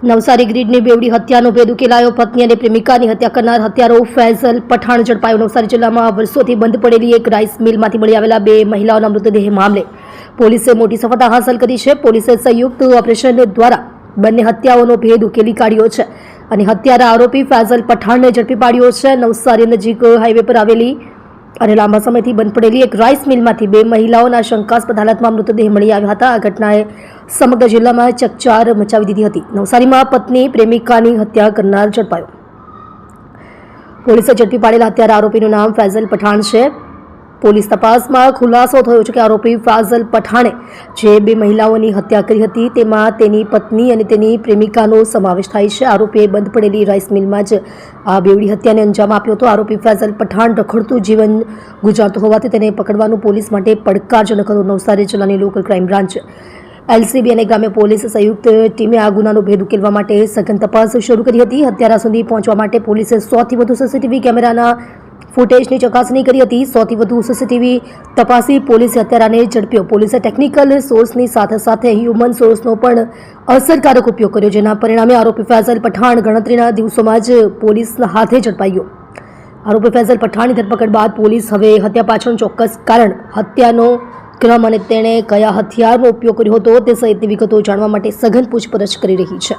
નવસારી ગ્રીડની બેવડી હત્યાનો ભેદ ઉકેલાયો. પત્ની અને પ્રેમિકાની હત્યા કરનાર હત્યારો ફૈઝલ પઠાણ ઝડપાયો. નવસારી જિલ્લામાં વર્ષોથી બંધ પડેલી એક રાઈસ મિલમાંથી મળી આવેલા 2 મહિલાઓના મૃતદેહ મામલે પોલીસે મોટી સફળતા હાંસલ કરી છે. પોલીસે સંયુક્ત ઓપરેશન દ્વારા બંને હત્યાઓનો ભેદ ઉકેલી કાઢ્યો છે અને હત્યારા આરોપી ફૈઝલ પઠાણને ઝડપી પાડ્યો છે. નવસારી નજીક હાઈવે પર આવેલી અને લાંબા સમયથી બંધ પડેલી એક રાઈસ મિલમાંથી 2 મહિલાઓના શંકાસ્પદ હાલતમાં મૃતદેહ મળી આવ્યા હતા. આ ઘટનાએ સમગ્ર જિલ્લામાં ચકચાર મચાવી દીધી હતી. નવસારીમાં પત્ની પ્રેમિકાની હત્યા કરનાર ઝડપાયો. પોલીસે ઝડપી પાડેલા હત્યારા આરોપીનું નામ ફૈઝલ પઠાણ છે. પોલીસ તપાસમાં ખુલાસો થયો છે કે આરોપી ફૈઝલ પઠાણે જે 2 મહિલાઓની હત્યા કરી હતી તેમાં તેની પત્ની અને તેની પ્રેમિકાનો સમાવેશ થાય છે. આરોપીએ બંધ પડેલી રાઈસ મિલમાં જ આ બેવડી હત્યાને અંજામ આપ્યો હતો. આરોપી ફૈઝલ પઠાણ રખડતું જીવન ગુજારતો હોવાથી તેને પકડવાનું પોલીસ માટે પડકારજનક હતું. નવસારી જિલ્લાની લોકલ ક્રાઇમ બ્રાન્ચ, એલસીબી અને ગ્રામ્ય પોલીસ સંયુક્ત ટીમે આ ગુનાનો ભેદ ઉકેલવા માટે સઘન તપાસ શરૂ કરી હતી. હત્યારા સુધી પહોંચવા માટે પોલીસે 100થી વધુ સીસીટીવી કેમેરાના ફૂટેજની ચકાસણી કરી હતી. 100થી વધુ સીસીટીવી તપાસી પોલીસે હત્યારાને ઝડપ્યો. પોલીસે ટેકનિકલ સોર્સની સાથે સાથે હ્યુમન સોર્સનો પણ અસરકારક ઉપયોગ કર્યો, જેના પરિણામે આરોપી ફૈઝલ પઠાણ ગણતરીના દિવસોમાં જ પોલીસના હાથે ઝડપાઈ ગયો. આરોપી ફૈઝલ પઠાણની ધરપકડ બાદ પોલીસ હવે હત્યા પાછળનું ચોક્કસ કારણ, હત્યાનો ક્રમ અને તેણે કયા હથિયારનો ઉપયોગ કર્યો હતો તે સહિતની વિગતો જાણવા માટે સઘન પૂછપરછ કરી રહી છે.